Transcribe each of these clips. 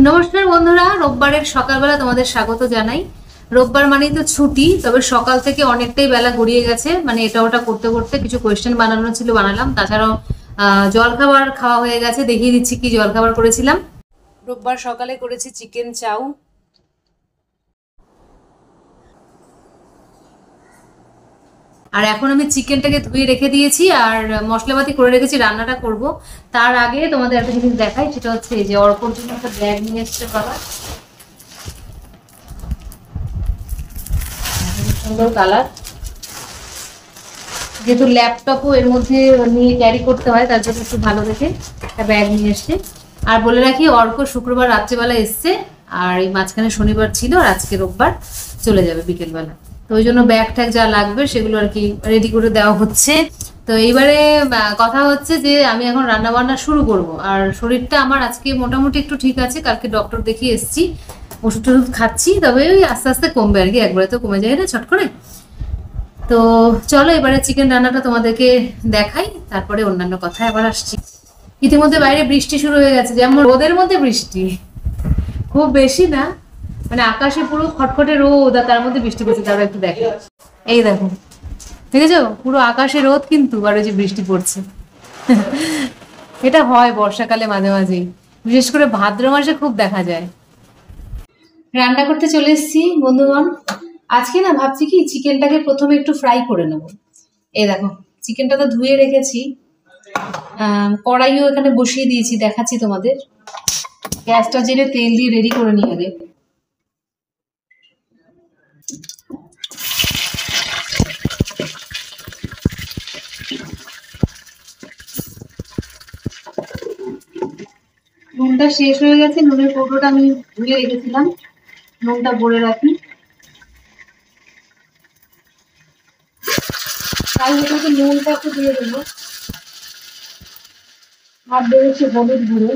নমস্কার বন্ধুরা, রোববারের সকালবেলা তোমাদের স্বাগত জানাই। রোববার মানেই তো ছুটি, তবে সকাল থেকে অনেকটাই বেলা গড়িয়ে গেছে। মানে এটা ওটা করতে করতে কিছু কোয়েশ্চেন বানানো ছিল, বানালাম। তাছাড়াও জলখাবার খাওয়া হয়ে গেছে। দেখিয়ে দিচ্ছি কি জলখাবার করেছিলাম। রোববার সকালে করেছি চিকেন চাউ। আর এখন আমি চিকেনটাকে ধুয়ে রেখে দিয়েছি আর মশলাপাতি করে রেখেছি, রান্নাটা করব। তার আগে তোমাদের একটা জিনিস দেখাই, সেটা হচ্ছে যে অর্পণ জন্য একটা ব্যাগ নিয়ে এসছে বাবা। সুন্দর কালার, যেহেতু ল্যাপটপও এর মধ্যে নিয়ে ক্যারি করতে হয়, তার জন্য একটু ভালো দেখে একটা ব্যাগ নিয়ে এসছে। আর বলে রাখি, অর্ক শুক্রবার রাত্রেবেলা এসছে, আর এই মাঝখানে শনিবার ছিল, আর আজকে রোববার চলে যাবে বিকেলবেলা। তো ওই জন্য ব্যাগ ট্যাগ যা লাগবে সেগুলো আর কি রেডি করে দেওয়া হচ্ছে। তো এইবারে কথা হচ্ছে যে আমি এখন রান্না বান্না শুরু করব। আর শরীরটা আমার আজকে মোটামুটি একটু ঠিক আছে, কালকে ডক্টর দেখিয়ে এসেছি, ওষুধ টষুধ খাচ্ছি, তবে ওই আস্তে আস্তে কমবে আর কি, একবারে তো কমে যায় না ছট করে। তো চলো এবারে চিকেন রান্নাটা তোমাদেরকে দেখাই, তারপরে অন্যান্য কথা আবার আসছি। ইতিমধ্যে বাইরে বৃষ্টি শুরু হয়ে গেছে, যেমন রোদের মধ্যে বৃষ্টি, খুব বেশি না, মানে আকাশে পুরো খটখটে রোদ আর তার মধ্যে বৃষ্টি পড়ছে। তারপর একটু দেখো, এই দেখো, ঠিক আছে, পুরো আকাশে রোদ কিন্তু আর ওই যে বৃষ্টি পড়ছে। এটা হয় বর্ষাকালে মাঝে মাঝেই, বিশেষ করে ভাদ্র মাসে খুব দেখা যায়। রান্না করতে চলে এসেছি বন্ধুগণ। আজকে না ভাবছি কি চিকেনটাকে প্রথমে একটু ফ্রাই করে নেবো। এই দেখো, চিকেনটা তো ধুয়ে রেখেছি, কড়াইও এখানে বসিয়ে দিয়েছি, দেখাচ্ছি তোমাদের। গ্যাসটা জেলে তেল দিয়ে রেডি করে নিয়ে আগে। নুনটা শেষ হয়ে গেছে, নুনের কৌটোটা আমি ধুয়ে রেখেছিলাম, নুনটা ভরে রাখি। তাই হচ্ছে নুনটা একটু দিয়ে দেবো, আর দেবো হলুদ গুঁড়ো।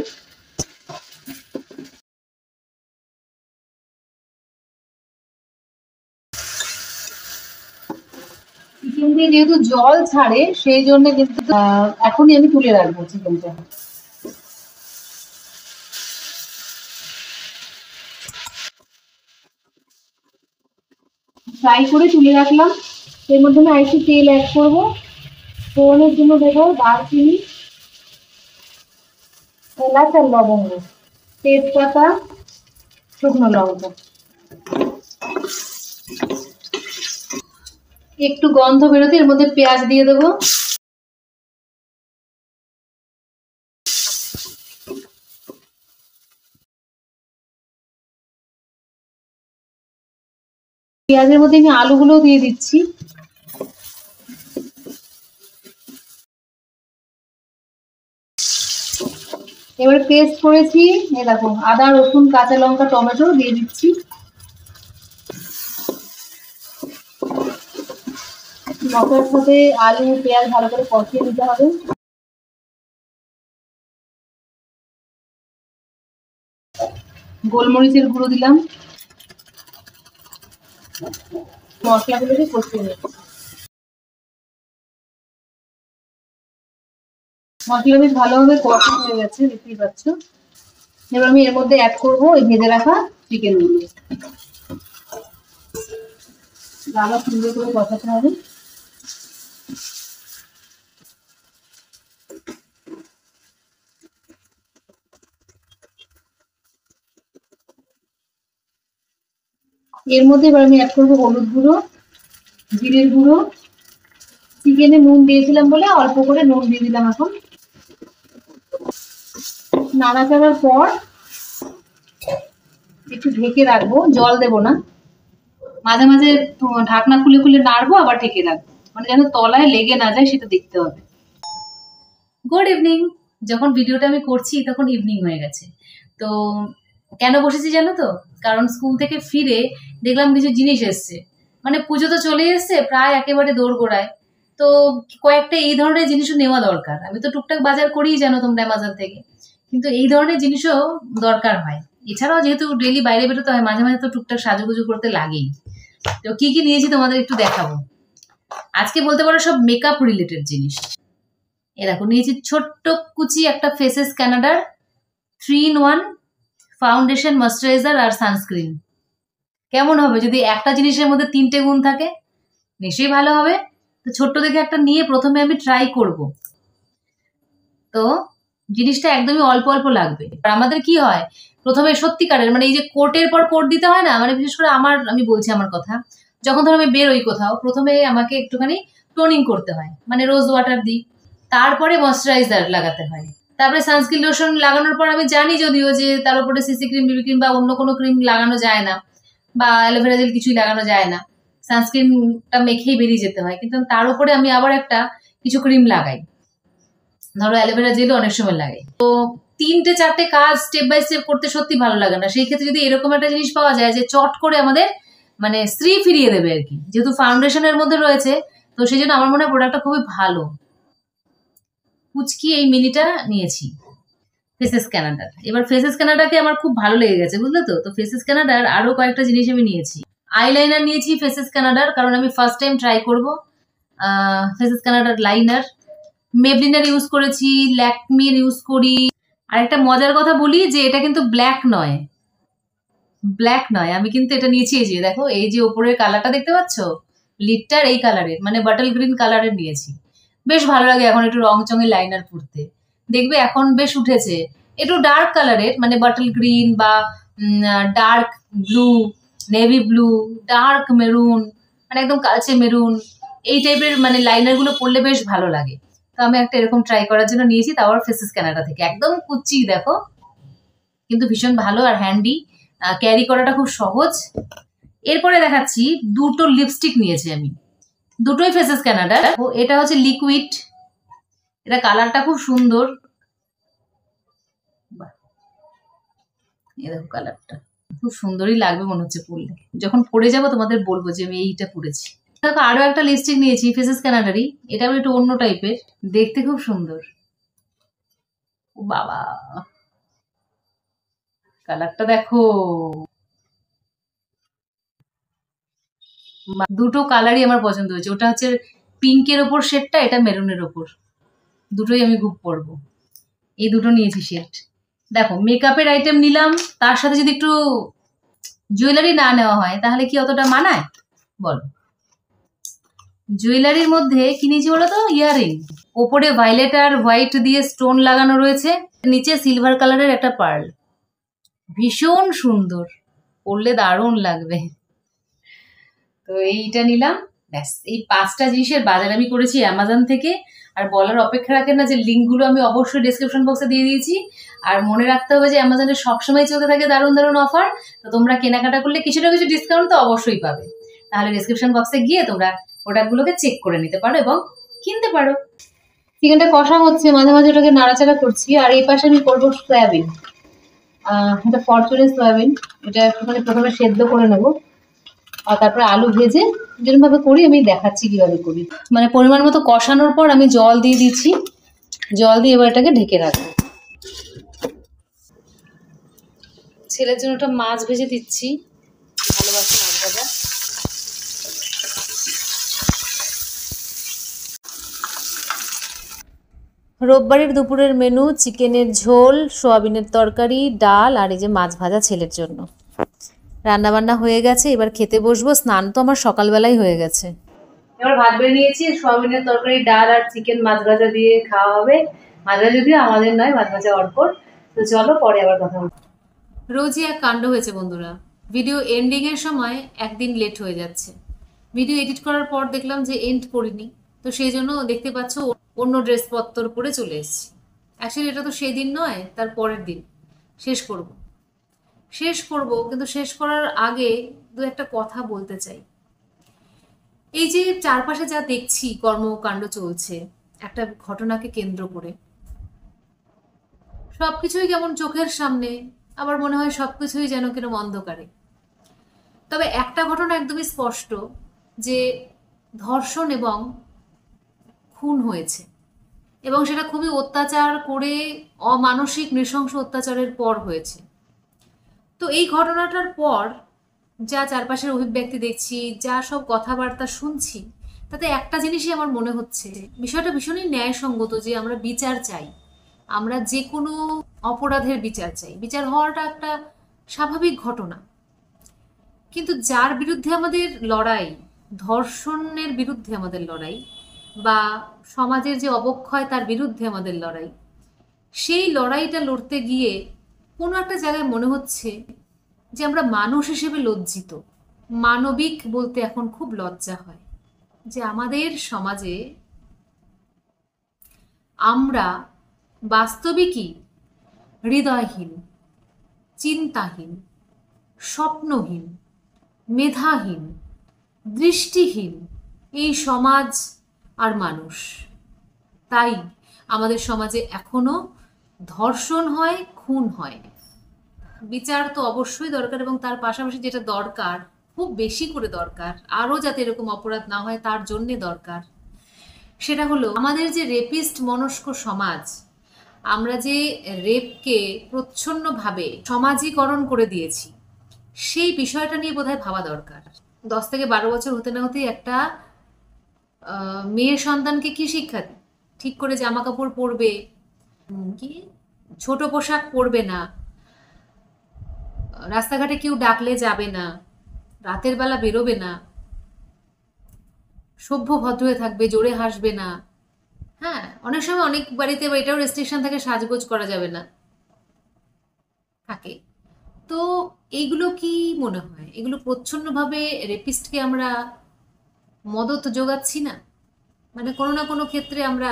চিকেন দিয়ে যেহেতু জল ছাড়ে, সেই জন্য কিন্তু এখনই আমি তুলে রাখবো চিকেনটা। ফ্রাই করে তুলে রাখলাম। এর মধ্যে আমি আরেকটু তেল অ্যাড করবো। ফোড়নের জন্য দেবো দারচিনি, এলাচ আর লবঙ্গ, তেজপাতা, শুকনো লঙ্কা। একটু গন্ধ বেরোতে এর মধ্যে পেঁয়াজ দিয়ে দেবো। পেঁয়াজের মধ্যে আমি আলুগুলোও দিয়ে দিচ্ছি। এবার পেস্ট করেছি, এই দেখো, আদা রসুন কাঁচা লঙ্কা টমেটো দিয়ে দিচ্ছি। মশলার সাথে আলু পেঁয়াজ ভালো করে কষিয়ে নিতে হবে। গোলমরিচের গুঁড়ো দিলাম, মশলাগুলোকে কষিয়ে নেব। মশলা বেশ ভালোভাবে কষা হয়ে গেছে, দেখতেই পাচ্ছ। এবার আমি এর মধ্যে অ্যাড করবো ওই ভেজে রাখা চিকেন গুলো। আবার সুন্দর করে কষাতে হবে। এর মধ্যে এবার আমি অ্যাড করবো হলুদ গুঁড়ো, জিরের গুঁড়ো। চিকেনে নুন দিয়েছিলাম বলে অল্প করে নুন দিয়ে দিলাম। এখন নাড়াচাড়ার পর একটু ঢেকে রাখবো, জল দেবো না। মাঝে মাঝে ঢাকনা খুলে খুলে নাড়বো, আবার ঢেকে রাখবো, মানে যেন তলায় লেগে না যায় সেটা দেখতে হবে। Good evening. যখন ভিডিওটা আমি করছি তখন ইভিনিং হয়ে গেছে। তো কেন বসেছি জানো তো? কারণ স্কুল থেকে ফিরে দেখলাম কিছু জিনিস এসছে, মানে পুজো তো চলে এসছে প্রায় একেবারে দোরগোড়ায়। তো কয়েকটা এই ধরনের জিনিসও নেওয়া দরকার। আমি তো টুকটাক বাজার করিই, জানো তোমরা, অ্যামাজন থেকে। কিন্তু এই ধরনের জিনিসও দরকার হয়। এছাড়াও যেহেতু ডেলি বাইরে বেরোতে হয়, মাঝে মাঝে তো টুকটাক সাজুগুজু করতে লাগেই। তো কি কি নিয়েছি তোমাদের একটু দেখাবো। আজকে বলতে পারো সব মেকআপ রিলেটেড জিনিস। এ দেখো, নিয়েছি ছোট্ট কুচি একটা ফেসেস ক্যানাডার 3-in-1 ফাউন্ডেশন, ময়েশ্চারাইজার আর সানস্ক্রিন। কেমন হবে যদি একটা জিনিসের মধ্যে 3টে গুণ থাকে? নিশ্চয়ই ভালো হবে। তো ছোট্ট দেখে একটা নিয়ে প্রথমে আমি ট্রাই করব। তো জিনিসটা একদমই অল্প অল্প লাগবে। আর আমাদের কি হয়, প্রথমে সত্যিকারের মানে এই যে কোটের পর কোট দিতে হয় না, মানে বিশেষ করে আমি বলছি আমার কথা, যখন ধরো আমি বেরোই কোথাও, প্রথমে আমাকে একটুখানি টোনিং করতে হয়, মানে রোজ ওয়াটার দিই, তারপরে ময়েশ্চারাইজার লাগাতে হয়, তারপরে সানস্ক্রিন লোশন লাগানোর পর আমি জানি যদিও যে তার উপরে সিসি ক্রিম, বিবি ক্রিম বা অন্য কোনো ক্রিম লাগানো যায় না, বা অ্যালোভেরা জেল কিছুই লাগানো যায় না, সানস্ক্রিনটা মেখেই বেরিয়ে যেতে হয়, কিন্তু তার উপরে আমি আবার একটা কিছু ক্রিম লাগাই, ধরো অ্যালোভেরা জেলও অনেক সময় লাগাই। তো 3-4টে কাজ স্টেপ বাই স্টেপ করতে সত্যি ভালো লাগে না। সেই ক্ষেত্রে যদি এরকম একটা জিনিস পাওয়া যায় যে চট করে আমাদের মানে স্ত্রী ফিরিয়ে দেবে আর কি, যেহেতু ফাউন্ডেশনের মধ্যে রয়েছে, তো সেই জন্য আমার মনে হয় প্রোডাক্টটা খুবই ভালো। কুচকি এই মিনিটা নিয়েছি ফেসেস ক্যানাডার। এবার ফেসেস ক্যানাডাকে আমার খুব ভালো লেগে গেছে, বুঝলে তো। তো ফেসেস ক্যানাডার আরো কয়েকটা জিনিস আমি নিয়েছি। আইলাইনার নিয়েছি ফেসেস ক্যানাডার, কারণ আমি ফার্স্ট টাইম ট্রাই করবো ফেসেস ক্যানাডার লাইনার। মেবলিনের ইউজ করেছি, ল্যাকমির ইউজ করি। আর একটা মজার কথা বলি যে এটা কিন্তু ব্ল্যাক নয়, আমি কিন্তু এটা নিয়েছি, এই যে দেখো, এই যে ওপরের কালারটা দেখতে পাচ্ছ, লিডটার এই কালারের, মানে বাটল গ্রিন কালারের নিয়েছি। বেশ ভালো লাগে এখন একটু রং চঙে লাইনার পরতে, দেখবে এখন বেশ উঠেছে। একটু ডার্ক কালারের, মানে বাটল গ্রিন বা dark blue, navy blue, dark maroon, মানে একদম কালচে মেরুন, এই টাইপের মানে লাইনার গুলো পরলে বেশ ভালো লাগে। তো আমি একটা এরকম ট্রাই করার জন্য নিয়েছি, তাও আর ফেসেস ক্যানাডা থেকে, একদম কুচি দেখো, কিন্তু ভীষণ ভালো আর হ্যান্ডি, ক্যারি করাটা খুব সহজ। এরপরে দেখাচ্ছি দুটো লিপস্টিক নিয়েছি আমি, দুটোই ফেসেস ক্যানাডার। এটা হচ্ছে লিকুইড, এটা কালারটা খুব সুন্দর, এই দেখো কালারটা খুব সুন্দরই লাগবে মনে হচ্ছে পরলে। যখন পরে যাবো তোমাদের বলবো যে আমি এইটা পরেছি। দেখো আরো একটা লিপস্টিক নিয়েছি ফেসেস ক্যানাডারই, এটা একটু অন্য টাইপের, দেখতে খুব সুন্দর। ও বাবা, কালারটা দেখো, দুটো কালারই আমার পছন্দ হয়েছে। ওটা হচ্ছে পিঙ্কের ওপর শেডটা, এটা মেরুনের ওপর, দুটোই আমি খুব পরবো। এই দুটো নিয়েছি শেড। দেখো মেকআপের আইটেম নিলাম, তার সাথে যদি একটু জুয়েলারি না নেওয়া হয় তাহলে কি অতটা মানায় বলো। জুয়েলারির মধ্যে কি নিয়েছি বলো তো, ইয়াররিং, ওপরে ভায়োলেট আর হোয়াইট দিয়ে স্টোন লাগানো রয়েছে, নিচে সিলভার কালারের একটা পার্ল, ভীষণ সুন্দর, পরলে দারুণ লাগবে। তো এইটা নিলাম, ব্যাস। এই 5টা জিনিসের বাজার আমি করেছি অ্যামাজন থেকে। আর বলার অপেক্ষা রাখে না যে লিঙ্কগুলো আমি অবশ্যই ডেসক্রিপশন বক্সে দিয়ে দিয়েছি। আর মনে রাখতে হবে যে অ্যামাজনে সবসময় চলতে থাকে দারুণ দারুণ অফার, তো তোমরা কেনাকাটা করলে কিছু না কিছু ডিসকাউন্ট তো অবশ্যই পাবে। তাহলে ডেসক্রিপশন বক্সে গিয়ে তোমরা প্রোডাক্টগুলোকে চেক করে নিতে পারো এবং কিনতে পারো। চিকেনটা কষা হচ্ছে, মাঝে মাঝে ওটাকে নাড়াচাড়া করছি। আর এই পাশে আমি করবো সয়াবিন, এটা ফরচুনের সয়াবিন, এটা একটুখানি প্রথমে সেদ্ধ করে নেবো, আর তারপরে আলু ভেজে যেরকম ভাবে করি আমি দেখাচ্ছি কিভাবে করি। মানে পরিমাণ মতো কষানোর পর আমি জল দিয়ে দিচ্ছি, জল দিয়ে এবার এটাকে ঢেকে রাখবো। ছেলের জন্য একটা মাছ ভেজে দিচ্ছি, ভালোবাসি মাছ ভাজা। রোববারের দুপুরের মেনু চিকেনের ঝোল, সোয়াবিনের তরকারি, ডাল আর এই যে মাছ ভাজা ছেলের জন্য। রান্নাবান্না হয়ে গেছে, এবার খেতে বসবো। স্নান তো আমার সকালবেলাই হয়ে গেছে। এবার ভাত বেড়ে নিয়েছি, সোয়াবিনের তরকারি, ডাল আর চিকেন মাছ ভাজা দিয়ে খাওয়া হবে। মাছ ভাজা যদিও আমাদের নয়, মাছ ভাজা অর্পর। তো চলো পরে আবার কথা বলবো। রোজই এক কাণ্ড হয়েছে বন্ধুরা, ভিডিও এন্ডিং এর সময় একদিন লেট হয়ে যাচ্ছে। ভিডিও এডিট করার পর দেখলাম যে এন্ড করিনি, তো সেই জন্য দেখতে পাচ্ছ অন্য ড্রেস পত্তর পরে চলে এসেছি। অ্যাকচুয়ালি এটা তো সেই দিন নয়, তার পরের দিন শেষ করব, কিন্তু শেষ করার আগে দু একটা কথা বলতে চাই। এই যে চারপাশে যা দেখছি কর্মকাণ্ড চলছে একটা ঘটনাকে কেন্দ্র করে, সবকিছুই কেমন চোখের সামনে, আবার মনে হয় সবকিছুই যেন কিরকম অন্ধকারে। তবে একটা ঘটনা একদমই স্পষ্ট, যে ধর্ষণ এবং খুন হয়েছে, এবং সেটা খুবই অত্যাচার করে, অমানসিক নৃশংস অত্যাচারের পর হয়েছে। তো এই ঘটনাটার পর যা চারপাশের অভিব্যক্তি দেখছি, যা সব কথাবার্তা শুনছি, তাতে একটা জিনিসই আমার মনে হচ্ছে, বিষয়টা ভীষণই ন্যায়সঙ্গত যে আমরা বিচার চাই, আমরা যে কোনো অপরাধের বিচার চাই, বিচার হওয়াটা একটা স্বাভাবিক ঘটনা। কিন্তু যার বিরুদ্ধে আমাদের লড়াই, ধর্ষণের বিরুদ্ধে আমাদের লড়াই, বা সমাজের যে অবক্ষয় তার বিরুদ্ধে আমাদের লড়াই, সেই লড়াইটা লড়তে গিয়ে কোনো একটা জায়গায় মনে হচ্ছে যে আমরা মানুষ হিসেবে লজ্জিত। মানবিক বলতে এখন খুব লজ্জা হয় যে আমাদের সমাজে আমরা বাস্তবিকই হৃদয়হীন, চিন্তাহীন, স্বপ্নহীন, মেধাহীন, দৃষ্টিহীন এই সমাজ আর মানুষ। তাই আমাদের সমাজে এখনো ধর্ষণ হয়, খুন হয়। বিচার তো অবশ্যই দরকার, এবং তার পাশাপাশি যেটা দরকার, খুব বেশি করে দরকার, আরো যাতে এরকম অপরাধ না হয় তার জন্যে দরকার, সেটা হলো আমাদের যে রেপিস্ট মনস্ক সমাজ, আমরা যে রেপকে প্রচ্ছন্নভাবে সমাজীকরণ করে দিয়েছি, সেই বিষয়টা নিয়ে বোধহয় ভাবা দরকার। 10 থেকে 12 বছর হতে না হতেই একটা মেয়ে সন্তানকে কি শিক্ষা দিই? ঠিক করে জামা কাপড় পরবে, কি ছোট পোশাক পরবে না, রাস্তাঘাটে কেউ ডাকলে যাবে না, রাতের বেলা বেরোবে না, সভ্য ভদ্র হয়ে থাকবে, জোরে হাসবে না। হ্যাঁ, অনেক সময় অনেক বাড়িতে এটাও রেস্ট্রিকশন থাকে, সাজগোজ করা যাবে না, থাকে। তো এইগুলো কি মনে হয়, এগুলো প্রচ্ছন্নভাবে রেপিস্টকে আমরা মদত যোগাচ্ছি না? মানে কোনো না কোনো ক্ষেত্রে আমরা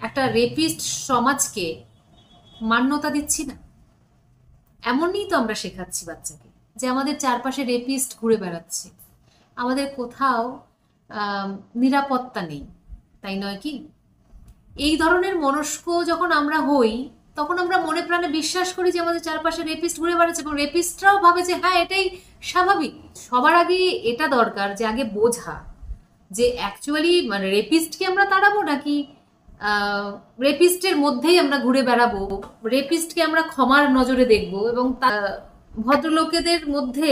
একটা রেপিস্ট সমাজকে মান্যতা দিচ্ছি না? এমনই তো আমরা শেখাচ্ছি বাচ্চাকে, যে আমাদের চারপাশে রেপিস্ট ঘুরে বেড়াচ্ছে, আমাদের কোথাও নিরাপত্তা নেই, তাই নয় কি? এই ধরনের মনস্ক যখন আমরা হই, তখন আমরা মনে প্রাণে বিশ্বাস করি যে আমাদের চারপাশে রেপিস্ট ঘুরে বেড়াচ্ছে, এবং রেপিস্টরাও ভাবে যে হ্যাঁ এটাই স্বাভাবিক। সবার আগে এটা দরকার যে আগে বোঝা যে অ্যাকচুয়ালি মানে রেপিস্টকে আমরা তাড়াবো নাকি রেপিস্টের মধ্যেই আমরা ঘুরে বেড়াবো, রেপিস্টকে আমরা ক্ষমার নজরে দেখবো, এবং ভদ্রলোকেদের মধ্যে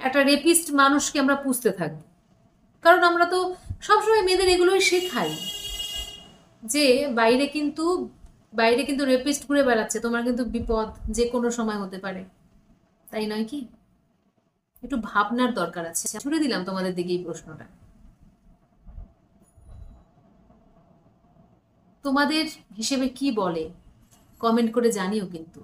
একটা রেপিস্ট মানুষকে আমরা পুষতে থাকবো। কারণ আমরা তো সবসময় মেয়েদের এগুলোই শেখাই যে বাইরে কিন্তু রেপিস্ট ঘুরে বেড়াচ্ছে, তোমার কিন্তু বিপদ যে কোনো সময় হতে পারে, তাই নয় কি? একটু ভাবনার দরকার আছে। ছুড়ে দিলাম তোমাদের দিকে এই প্রশ্নটা। তোমাদের হিসেবে কি বলে কমেন্ট করে জানিও কিন্তু।